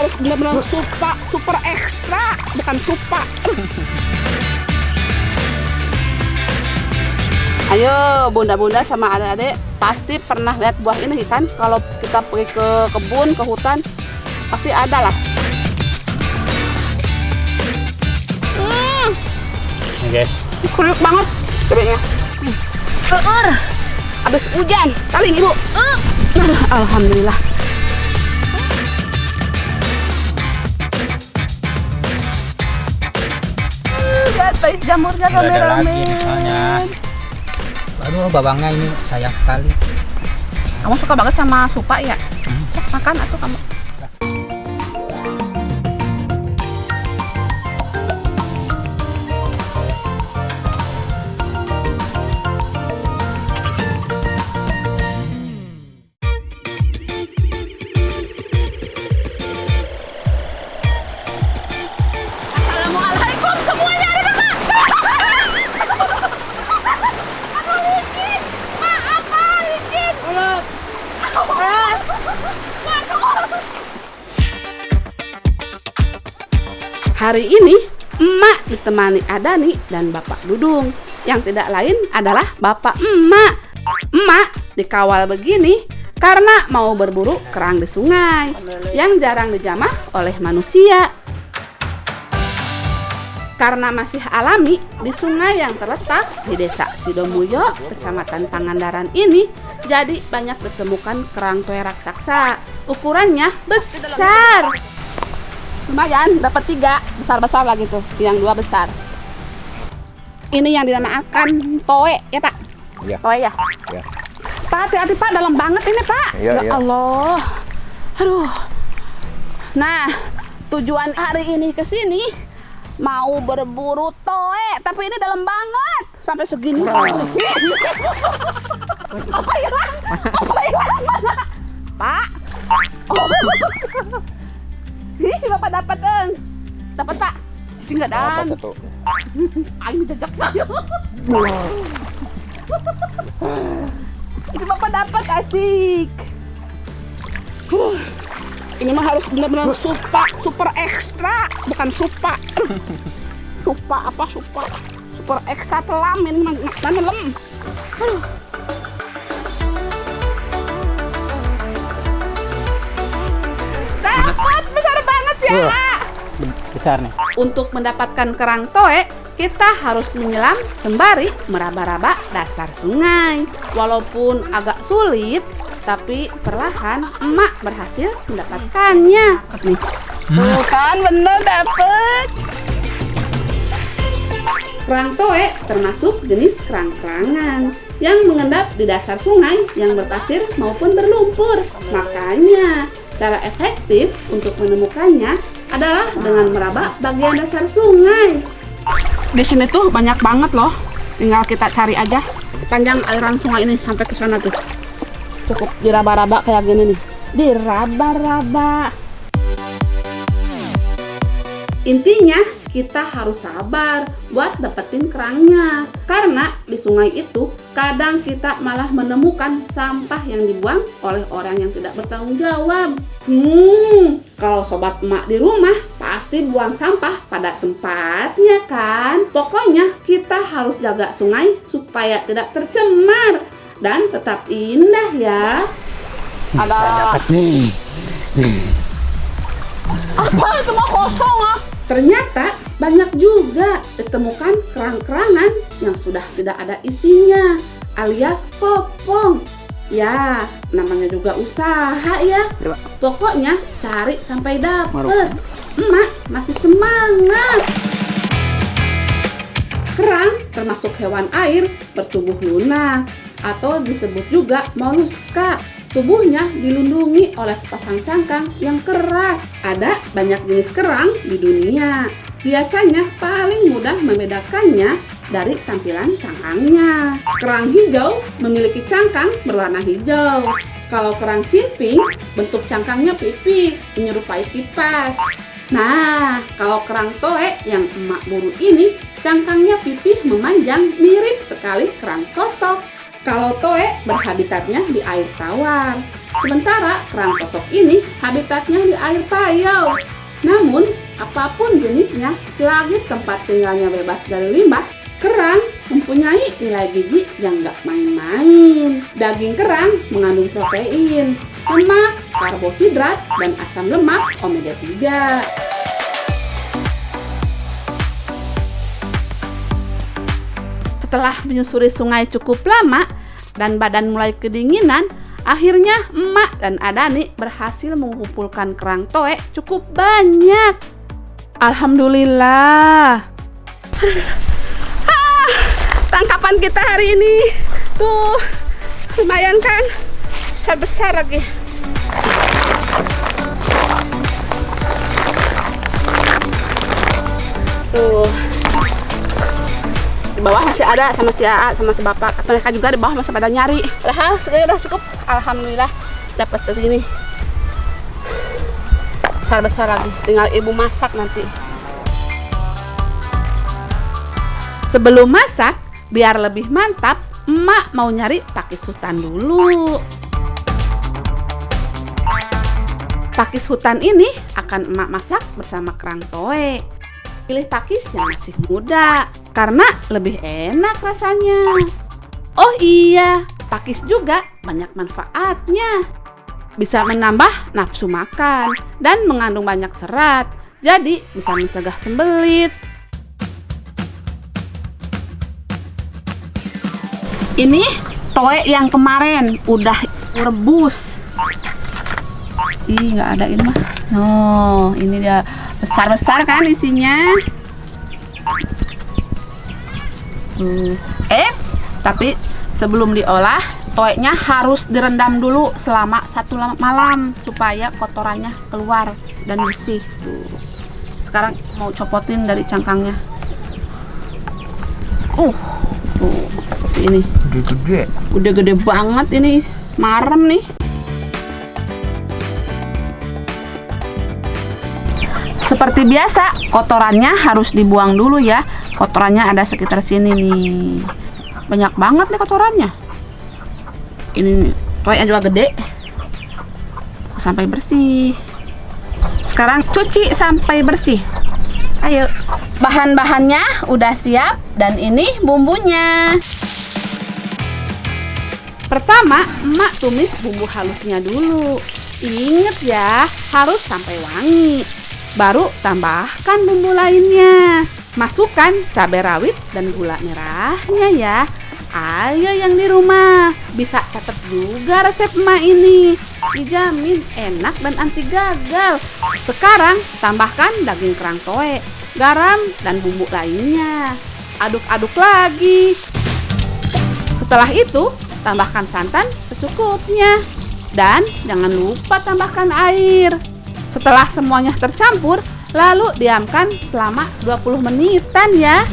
harus benar-benar super ekstra, bukan supa. Ayo bunda-bunda sama adik-adik pasti pernah lihat buah ini kan? Kalau kita pergi ke kebun, ke hutan, pasti ada lah. Ini guys, Kriuk banget cabenya. Habis hujan, saling ibu. Alhamdulillah. Guys, jamurnya nggak ada lagi rame-rame. misalnya. Aduh, babangnya ini sayang sekali. Kamu suka banget sama supa ya? Sok makan atau kamu? Assalamualaikum semuanya. Hari ini emak ditemani Adani dan Bapak Dudung. Yang tidak lain adalah Bapak emak. Emak dikawal begini karena mau berburu kerang di sungai yang jarang dijamah oleh manusia. Karena masih alami di sungai yang terletak di Desa Sidomulyo, Kecamatan Pangandaran ini, jadi banyak ditemukan kerang toe raksasa. Ukurannya besar. Lumayan, dapat 3 besar-besar lagi tuh, yang 2 besar. Ini yang dinamakan toe ya Pak? Iya. Toe ya? Iya. Pak, hati-hati Pak, dalam banget ini Pak. Iya, Ya iya. Allah. Aduh. Nah, tujuan hari ini ke sini mau berburu toe, tapi ini dalam banget. Sampai segini. Apa hilang? Apa hilang? Mana? Pak. Oh. Ih, Bapak dapat, Eng. Dapat, Pak. Tinggal dan. Satu? Ayo jajak saya. Si Bapak dapat, asik. Ini mah harus benar-benar super ekstra, bukan supa. Super ekstra telam ini mah lem. Dapat besar banget ya. Besar nih. Untuk mendapatkan kerang toe, kita harus menyelam sembari meraba-raba dasar sungai. Walaupun agak sulit, tapi perlahan emak berhasil mendapatkannya. Nih. Tuh kan bener dapet. Kerang toe termasuk jenis kerang-kerangan yang mengendap di dasar sungai yang berpasir maupun berlumpur. Makanya cara efektif untuk menemukannya adalah dengan meraba bagian dasar sungai. Di sini tuh banyak banget loh. Tinggal kita cari aja sepanjang aliran sungai ini sampai ke sana tuh. Cukup diraba-raba kayak gini nih. Diraba-raba. Intinya kita harus sabar buat dapetin kerangnya. Karena di sungai itu kadang kita malah menemukan sampah yang dibuang oleh orang yang tidak bertanggung jawab. Kalau sobat emak di rumah pasti buang sampah pada tempatnya kan. Pokoknya kita harus jaga sungai supaya tidak tercemar dan tetap indah ya. Bisa dapat nih. Apa itu mah kosong ah? Ternyata banyak juga ditemukan kerang-kerangan yang sudah tidak ada isinya, alias kopong. Ya, namanya juga usaha ya. Pokoknya cari sampai dapet. Emak masih semangat. Kerang termasuk hewan air bertubuh lunak atau disebut juga moluska. Tubuhnya dilindungi oleh sepasang cangkang yang keras. Ada banyak jenis kerang di dunia. Biasanya paling mudah membedakannya dari tampilan cangkangnya. Kerang hijau memiliki cangkang berwarna hijau. Kalau kerang simping, bentuk cangkangnya pipih, menyerupai kipas. Nah, kalau kerang toe yang emak buru ini, cangkangnya pipih memanjang mirip sekali kerang totok. Kalau toe berhabitatnya di air tawar, sementara kerang totok ini habitatnya di air payau. Namun, apapun jenisnya, selagi tempat tinggalnya bebas dari limbah, kerang mempunyai nilai gizi yang gak main-main. Daging kerang mengandung protein, lemak, karbohidrat, dan asam lemak omega 3. Setelah menyusuri sungai cukup lama dan badan mulai kedinginan, akhirnya emak dan Adani berhasil mengumpulkan kerang toe cukup banyak. Alhamdulillah. Tangkapan kita hari ini tuh lumayan kan, besar-besar lagi. Tuh, di bawah masih ada sama si Aa sama si bapak. Mereka juga di bawah masih pada nyari. Padahal segini udah cukup. Alhamdulillah dapat segini. Besar-besar lagi. Tinggal ibu masak nanti. Sebelum masak, biar lebih mantap, emak mau nyari pakis hutan dulu. Pakis hutan ini akan emak masak bersama kerang toe. Pilih pakis yang masih muda, karena lebih enak rasanya. Oh iya, pakis juga banyak manfaatnya. Bisa menambah nafsu makan dan mengandung banyak serat, jadi bisa mencegah sembelit. Ini toe yang kemarin udah rebus. Ih, nggak ada ini mah. Oh, ini dia besar-besar kan isinya. Tapi sebelum diolah, toenya harus direndam dulu selama 1 malam supaya kotorannya keluar dan bersih. Sekarang mau copotin dari cangkangnya. Seperti ini. Gede-gede. Udah gede banget ini, marem nih. Seperti biasa, kotorannya harus dibuang dulu ya. Kotorannya ada sekitar sini nih. Banyak banget nih kotorannya. Ini nih, toenya juga gede. Sampai bersih. Sekarang cuci sampai bersih. Ayo. Bahan-bahannya udah siap dan ini bumbunya. Pertama, emak tumis bumbu halusnya dulu. Ingat ya, harus sampai wangi. Baru tambahkan bumbu lainnya. Masukkan cabai rawit dan gula merahnya ya. Ayo yang di rumah, bisa catat juga resep emak ini. Dijamin enak dan anti gagal. Sekarang tambahkan daging kerang toe, garam dan bumbu lainnya. Aduk-aduk lagi. Setelah itu, tambahkan santan secukupnya. Dan jangan lupa tambahkan air. Setelah semuanya tercampur, lalu diamkan selama 20 menitan ya.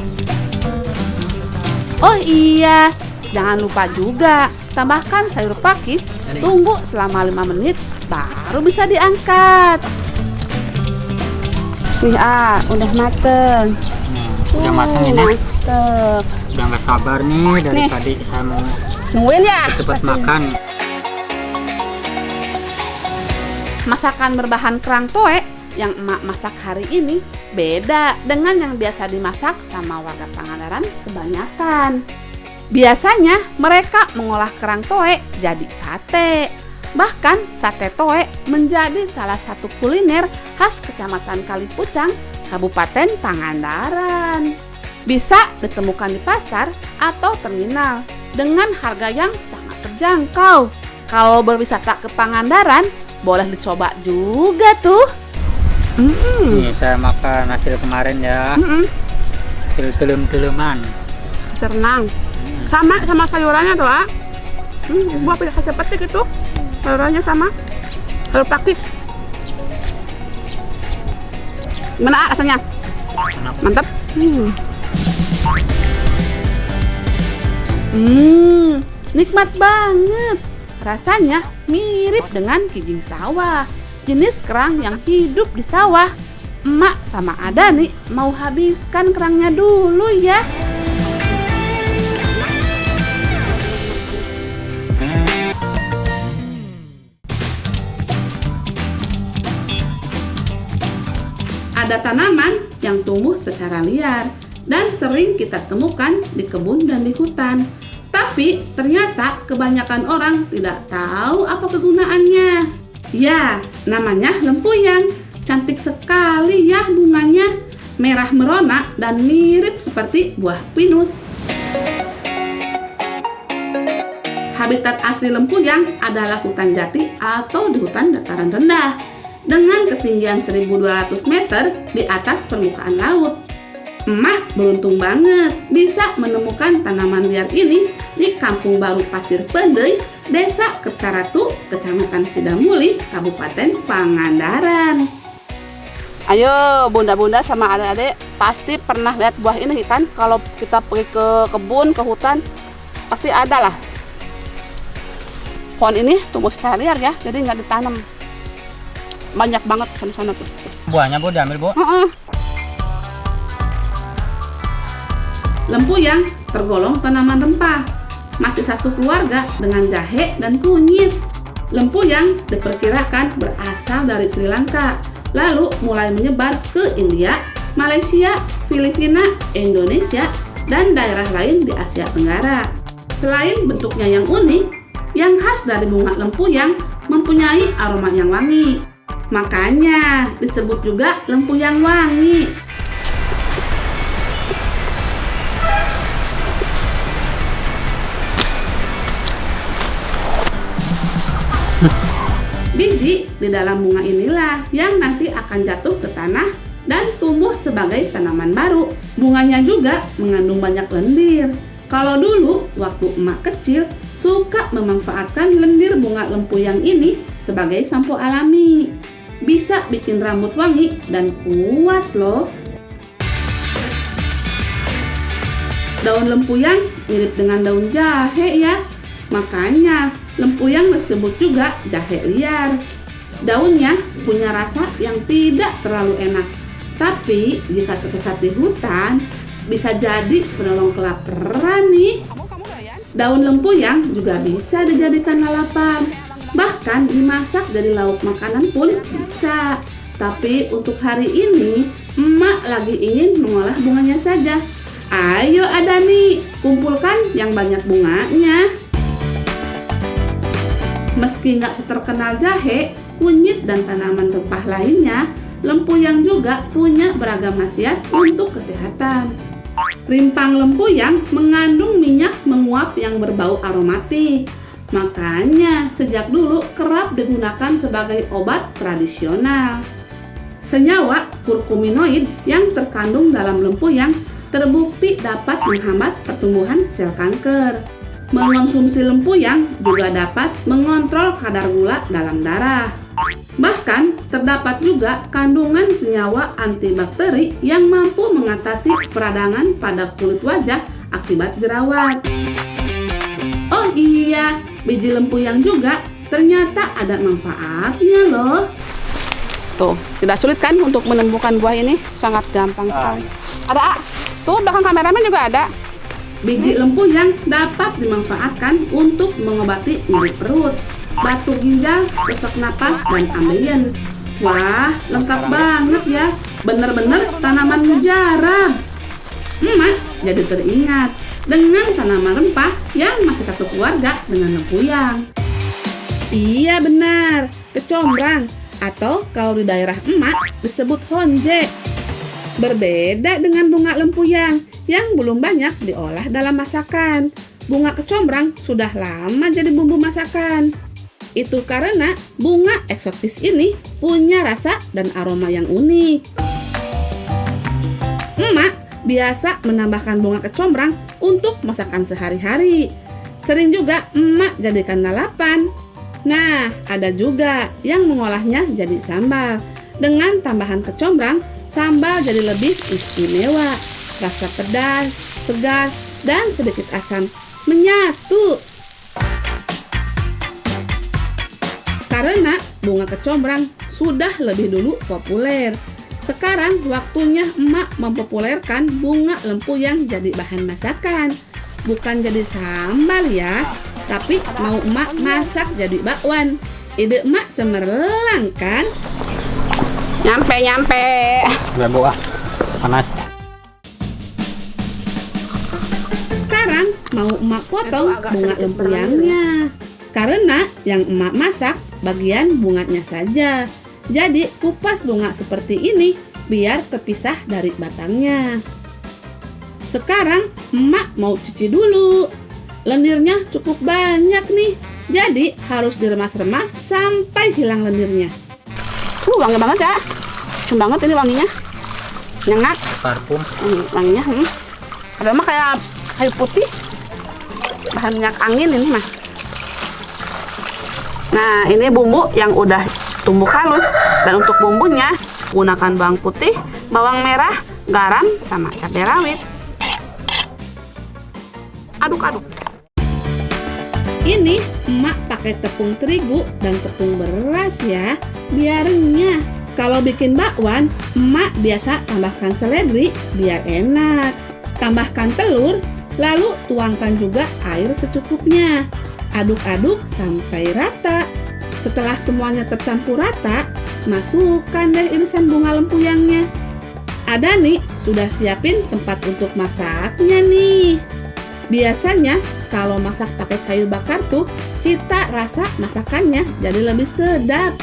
Oh iya, jangan lupa juga tambahkan sayur pakis, tunggu selama 5 menit, baru bisa diangkat. Nih udah mateng. Udah mateng ini. Mantep. Udah nggak sabar nih dari tadi saya mau Nungguin ya? cepat makan. Masakan berbahan kerang toe yang emak masak hari ini beda dengan yang biasa dimasak sama warga Pangandaran kebanyakan. Biasanya mereka mengolah kerang toe jadi sate. Bahkan sate toe menjadi salah satu kuliner khas Kecamatan Kalipucang, Kabupaten Pangandaran. Bisa ditemukan di pasar atau terminal dengan harga yang sangat terjangkau. Kalau berwisata ke Pangandaran, boleh dicoba juga tuh. Nih saya makan hasil kemarin ya. Hasil telum-teluman. Renang. Sama sayurannya tuh, buah hasil petik itu. Sayurannya sama. Sayur pakis. Gimana rasanya? Mantap. Nikmat banget. Rasanya mirip dengan kijing sawah, jenis kerang yang hidup di sawah. Emak sama Adani mau habiskan kerangnya dulu ya. Ada tanaman yang tumbuh secara liar dan sering kita temukan di kebun dan di hutan. Tapi ternyata kebanyakan orang tidak tahu apa kegunaannya. Ya, namanya lempuyang. Cantik sekali ya bunganya, merah merona dan mirip seperti buah pinus. Habitat asli lempuyang adalah hutan jati atau di hutan dataran rendah dengan ketinggian 1.200 meter di atas permukaan laut. Emak beruntung banget bisa menemukan tanaman liar ini di Kampung Baru Pasir Pendey, Desa Kersaratu, Kecamatan Sidamuli, Kabupaten Pangandaran. Ayo bunda-bunda sama adik-adik pasti pernah lihat buah ini kan? Kalau kita pergi ke kebun, ke hutan pasti ada lah. Pohon ini tumbuh secara liar ya, jadi nggak ditanam. Banyak banget sana-sana tuh. Buahnya Bu diambil Bu? Lempuyang tergolong tanaman rempah, masih satu keluarga dengan jahe dan kunyit. Lempuyang diperkirakan berasal dari Sri Lanka, lalu mulai menyebar ke India, Malaysia, Filipina, Indonesia, dan daerah lain di Asia Tenggara. Selain bentuknya yang unik, yang khas dari bunga lempuyang mempunyai aroma yang wangi. Makanya disebut juga lempuyang wangi. Biji di dalam bunga inilah yang nanti akan jatuh ke tanah dan tumbuh sebagai tanaman baru. Bunganya juga mengandung banyak lendir. Kalau dulu waktu emak kecil suka memanfaatkan lendir bunga lempuyang ini sebagai sampo alami. Bisa bikin rambut wangi dan kuat loh. Daun lempuyang mirip dengan daun jahe ya. Makanya lempuyang disebut juga jahe liar. Daunnya punya rasa yang tidak terlalu enak. Tapi jika tersesat di hutan, bisa jadi penolong kelaparan nih. Daun lempuyang juga bisa dijadikan lalapan. Bahkan dimasak jadi lauk makanan pun bisa. Tapi untuk hari ini, emak lagi ingin mengolah bunganya saja. Ayo Adani, kumpulkan yang banyak bunganya. Meski nggak seterkenal jahe, kunyit, dan tanaman rempah lainnya, lempuyang juga punya beragam khasiat untuk kesehatan. Rimpang lempuyang mengandung minyak menguap yang berbau aromatik. Makanya sejak dulu kerap digunakan sebagai obat tradisional. Senyawa kurkuminoid yang terkandung dalam lempuyang terbukti dapat menghambat pertumbuhan sel kanker. Mengonsumsi lempuyang juga dapat mengontrol kadar gula dalam darah. Bahkan terdapat juga kandungan senyawa antibakteri yang mampu mengatasi peradangan pada kulit wajah akibat jerawat. Oh iya, biji lempuyang juga ternyata ada manfaatnya loh. Tuh, tidak sulit kan untuk menemukan buah ini? Sangat gampang sekali. Ada, tuh belakang kameramen juga ada. Biji lempuyang dapat dimanfaatkan untuk mengobati nyeri perut, batu ginjal, sesak napas, dan ambeien. Wah, lengkap banget ya. Bener-bener tanaman mujarab. Emak jadi teringat dengan tanaman rempah yang masih satu keluarga dengan lempuyang. Iya benar, kecombrang atau kalau di daerah emak disebut honje. Berbeda dengan bunga lempuyang yang belum banyak diolah dalam masakan. Bunga kecombrang sudah lama jadi bumbu masakan. Itu karena bunga eksotis ini punya rasa dan aroma yang unik. Emak biasa menambahkan bunga kecombrang untuk masakan sehari-hari. Sering juga emak jadikan lalapan. Nah, ada juga yang mengolahnya jadi sambal. Dengan tambahan kecombrang, sambal jadi lebih istimewa. Rasa pedas, segar, dan sedikit asam menyatu. Karena bunga kecombrang sudah lebih dulu populer. Sekarang waktunya emak mempopulerkan bunga lempuyang jadi bahan masakan. Bukan jadi sambal ya, tapi mau emak masak jadi bakwan. Ide emak cemerlang kan? Nyampe. Nggak buah. Panas. Sekarang mau emak potong bunga lempuyangnya. Karena yang emak masak bagian bunganya saja. Jadi kupas bunga seperti ini biar terpisah dari batangnya. Sekarang emak mau cuci dulu. Lendirnya cukup banyak nih. Jadi harus diremas-remas sampai hilang lendirnya. Wangi banget ya. Cium banget ini wanginya. Nyengat. Parfum. Wanginya. Ada mah kayak kayu putih. Bahan minyak angin ini mah. Nah, ini bumbu yang udah tumbuk halus. Dan untuk bumbunya gunakan bawang putih, bawang merah, garam, sama cabai rawit. Aduk-aduk. Ini emak pakai tepung terigu dan tepung beras ya, biar renyah. Kalau bikin bakwan, emak biasa tambahkan seledri biar enak. Tambahkan telur, lalu tuangkan juga air secukupnya. Aduk-aduk sampai rata. Setelah semuanya tercampur rata, masukkan deh irisan bunga lempuyangnya. Ada nih, sudah siapin tempat untuk masaknya nih. Biasanya kalau masak pakai kayu bakar tuh, cita rasa masakannya jadi lebih sedap.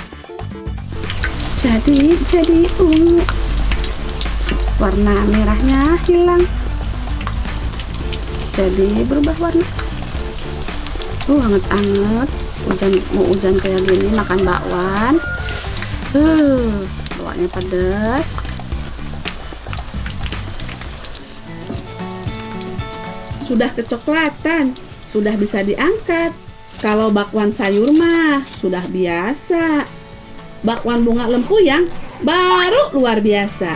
Jadi ungu. Warna merahnya hilang. Jadi berubah warna. Anget-anget. Mau hujan kayak gini makan bakwan. Bakwannya pedas. Sudah kecoklatan, sudah bisa diangkat. Kalau bakwan sayur mah sudah biasa. Bakwan bunga lempuyang baru luar biasa.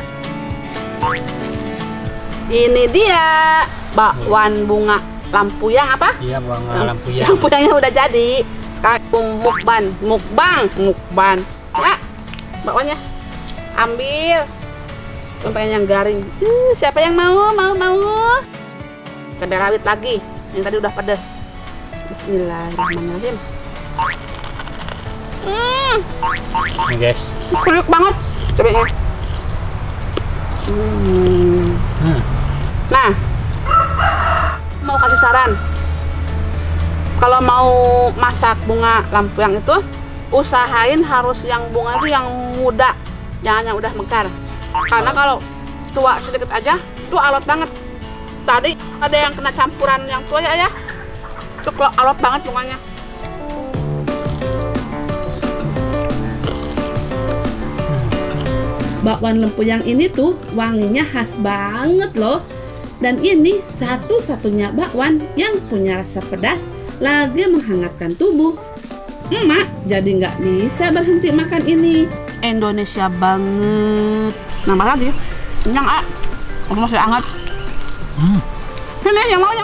Ini dia bakwan bunga lempuyang apa? Iya, bunga lempuyang. Lempuyangnya udah jadi. Sekarang mukbang. Ya, bakwannya ambil. Sampai yang garing. Siapa yang mau? Cabai rawit lagi, yang tadi udah pedas. Bismillahirrahmanirrahim. Ini guys. Kunyuk banget cabainya. Nah, mau kasih saran. Kalau mau masak bunga lempuyang itu, usahain harus yang bunga itu yang muda, jangan yang udah mekar. Karena kalau tua sedikit aja, itu alot banget. Tadi ada yang kena campuran yang tua ya, cukup alot banget bunganya. Bakwan lempuyang ini tuh wanginya khas banget loh. Dan ini satu-satunya bakwan yang punya rasa pedas lagi menghangatkan tubuh. Emak jadi nggak bisa berhenti makan ini. Indonesia banget. Nambah lagi. Kenyang masih hangat. Sini yang mau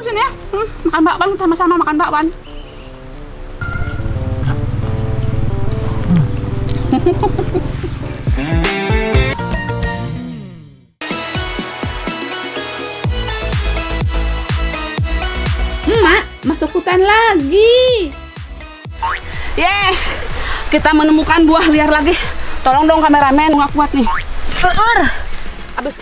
sini ya. Makan bakwan, sama-sama makan bakwan. Emak masuk hutan lagi. Yes, kita menemukan buah liar lagi. Tolong dong kameramen, nggak kuat nih. Abis.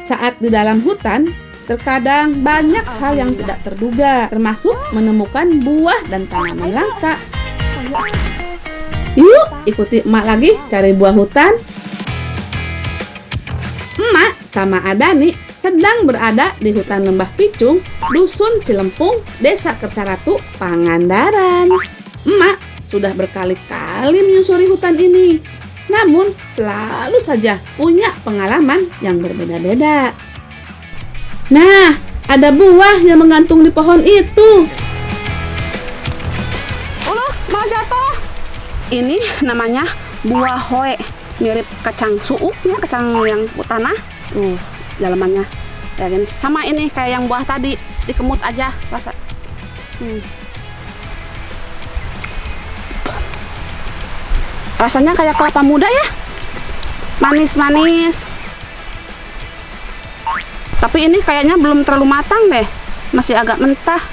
Saat di dalam hutan, terkadang banyak hal yang tidak terduga, termasuk menemukan buah dan tanaman langka. Yuk, ikuti emak lagi cari buah hutan. Emak sama Adani sedang berada di hutan Lembah Picung, Dusun Cilempung, Desa Kersaratu, Pangandaran. Emak sudah berkali-kali menyusuri hutan ini. Namun, selalu saja punya pengalaman yang berbeda-beda. Nah, ada buah yang menggantung di pohon itu. Malah jatuh. Ini namanya buah hoe. Mirip kacang suuk, ya, kacang yang tanah. Dalamannya. Ya, sama ini kayak yang buah tadi. Dikemut aja rasa. Rasanya kayak kelapa muda ya, manis-manis. Tapi ini kayaknya belum terlalu matang deh, masih agak mentah.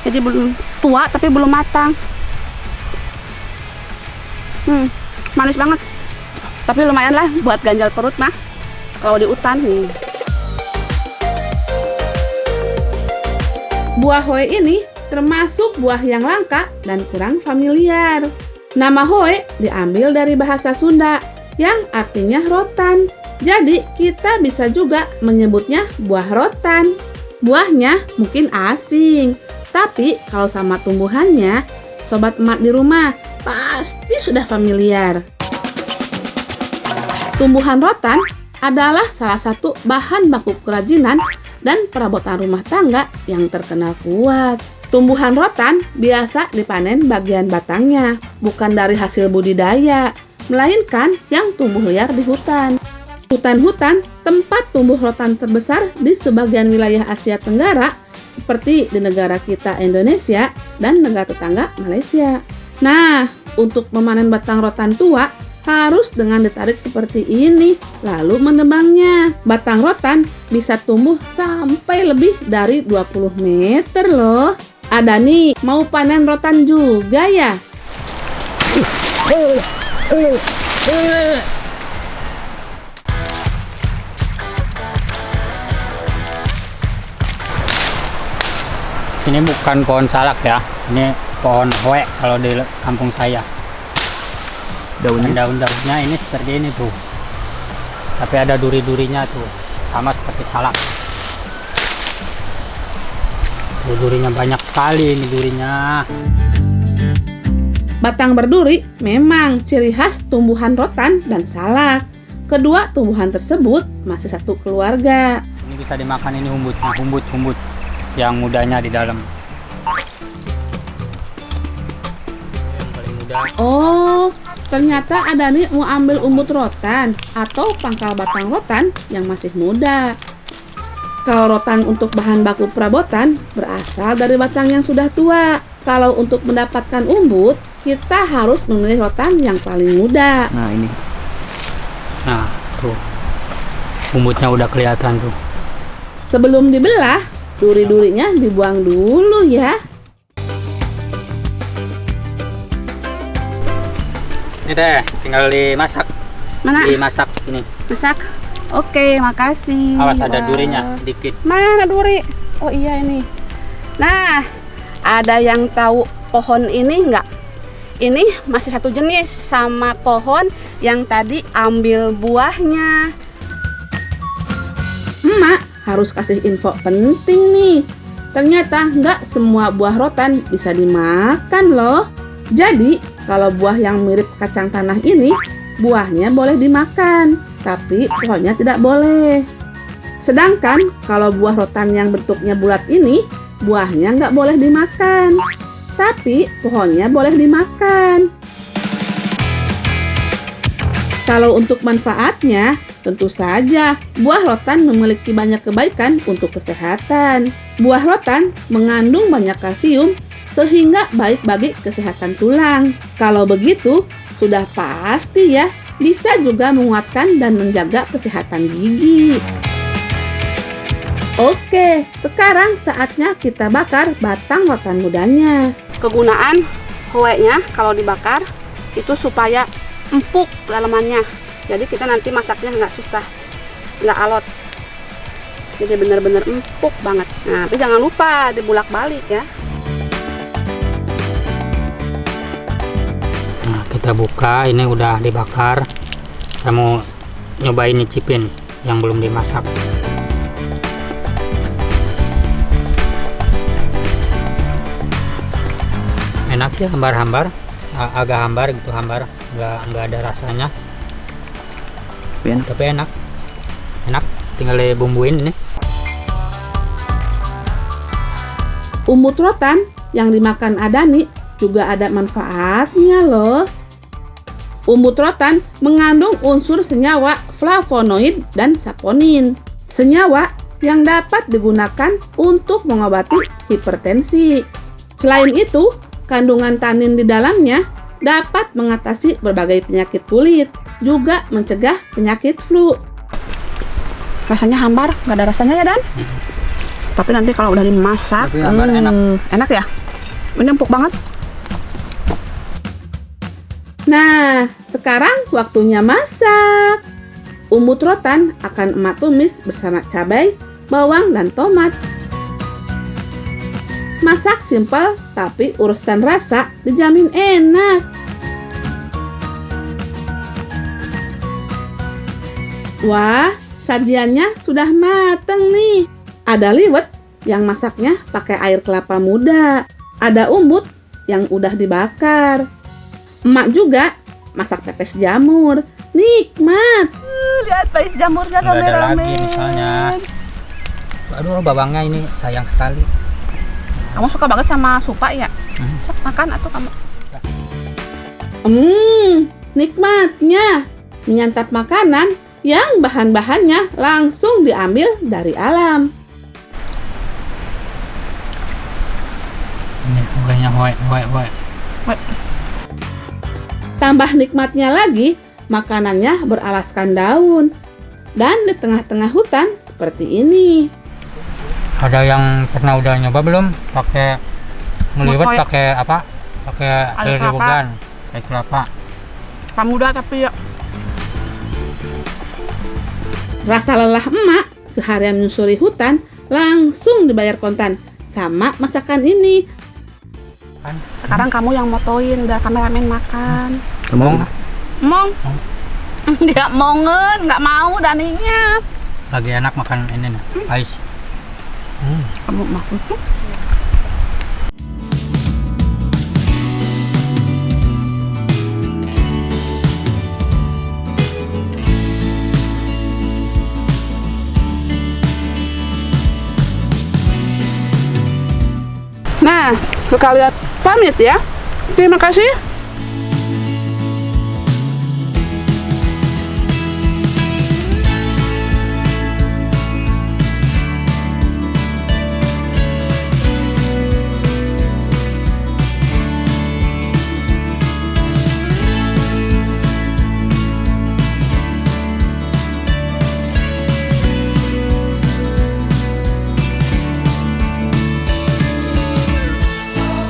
Jadi belum tua tapi belum matang. manis banget. Tapi lumayan lah buat ganjal perut mah kalau di hutan nih. Buah hoe ini termasuk buah yang langka dan kurang familiar. Nama hoe diambil dari bahasa Sunda yang artinya rotan. Jadi kita bisa juga menyebutnya buah rotan. Buahnya mungkin asing, tapi kalau sama tumbuhannya, sobat emak di rumah pasti sudah familiar. Tumbuhan rotan adalah salah satu bahan baku kerajinan dan perabotan rumah tangga yang terkenal kuat. Tumbuhan rotan biasa dipanen bagian batangnya, bukan dari hasil budidaya, melainkan yang tumbuh liar di hutan. Hutan-hutan tempat tumbuh rotan terbesar di sebagian wilayah Asia Tenggara, seperti di negara kita Indonesia dan negara tetangga Malaysia. Nah, untuk memanen batang rotan tua, harus dengan ditarik seperti ini, lalu menebangnya. Batang rotan bisa tumbuh sampai lebih dari 20 meter loh. Ada nih, mau panen rotan juga ya? Ini bukan pohon salak ya, ini pohon hoe kalau di kampung saya. Daun-daunnya ini seperti ini tuh, tapi ada duri-durinya tuh, sama seperti salak. Durinya banyak sekali ini durinya. Batang berduri memang ciri khas tumbuhan rotan dan salak. Kedua tumbuhan tersebut masih satu keluarga. Ini bisa dimakan, ini umbutnya, umbut yang mudanya di dalam. Yang paling muda. Oh, ternyata ada nih mau ambil umbut rotan atau pangkal batang rotan yang masih muda. Kalau rotan untuk bahan baku perabotan berasal dari batang yang sudah tua. Kalau untuk mendapatkan umbut, kita harus memilih rotan yang paling muda. Nah ini. Nah tuh, umbutnya udah kelihatan tuh. Sebelum dibelah, duri-durinya dibuang dulu ya. Ini deh, tinggal dimasak. Mana? Dimasak ini. Masak. Oke, makasih. Awas ada durinya sedikit. Mana duri? Oh iya ini. Nah, ada yang tahu pohon ini nggak? Ini masih satu jenis sama pohon yang tadi ambil buahnya. Emak harus kasih info penting nih. Ternyata nggak semua buah rotan bisa dimakan loh. Jadi, kalau buah yang mirip kacang tanah ini, buahnya boleh dimakan, tapi pohonnya tidak boleh. Sedangkan kalau buah rotan yang bentuknya bulat ini, buahnya nggak boleh dimakan, tapi pohonnya boleh dimakan. Kalau untuk manfaatnya, tentu saja buah rotan memiliki banyak kebaikan untuk kesehatan. Buah rotan mengandung banyak kalsium sehingga baik bagi kesehatan tulang. Kalau begitu, sudah pasti ya bisa juga menguatkan dan menjaga kesehatan gigi. Oke, sekarang saatnya kita bakar batang rotan mudanya. Kegunaan hoe-nya kalau dibakar itu supaya empuk dalamannya. Jadi kita nanti masaknya nggak susah, nggak alot. Jadi benar-benar empuk banget. Nah, tapi jangan lupa dibulak-balik ya. Nah, kita buka, ini udah dibakar. Saya mau nyobain nyicipin yang belum dimasak. Enak ya, hambar-hambar, agak hambar gitu, hambar, nggak ada rasanya. Tapi enak, tinggal dibumbuin ini. Umbut rotan yang dimakan Adani juga ada manfaatnya loh. Umbut rotan mengandung unsur senyawa flavonoid dan saponin. Senyawa yang dapat digunakan untuk mengobati hipertensi. Selain itu, kandungan tanin di dalamnya dapat mengatasi berbagai penyakit kulit, juga mencegah penyakit flu. Rasanya hambar, nggak ada rasanya ya Dan? Tapi nanti kalau udah dimasak, enak. Enak ya? Ini empuk banget. Nah, sekarang waktunya masak. Umbut rotan akan emak tumis bersama cabai, bawang, dan tomat. Masak simpel, tapi urusan rasa dijamin enak. Wah, sajiannya sudah mateng nih. Ada liwet yang masaknya pakai air kelapa muda. Ada umbut yang udah dibakar. Emak juga masak pepes jamur. Nikmat. Lihat pepes jamurnya Nggak ada lagi kameramen. misalnya. Aduh, bawangnya ini sayang sekali. Kamu suka banget sama supa ya? Cok, makan atau kamu? Nikmatnya menyantap makanan yang bahan-bahannya langsung diambil dari alam. Ini gorengnya hoe. Tambah nikmatnya lagi, makanannya beralaskan daun. Dan di tengah-tengah hutan seperti ini. Ada yang pernah udah nyoba belum pakai ngeliwet Motoy. pakai apa? Pakai air kelapa. rebugan, air kelapa. Muda tapi ya. Rasa lelah emak seharian menyusuri hutan langsung dibayar kontan sama masakan ini. Kan? Sekarang kamu yang motoin biar kameramen makan. Ngomong Mong. Dia mongen, nggak mau daninya. lagi enak makan ini nih, ais. Kamu mau? Nah, sekalian pamit ya. Terima kasih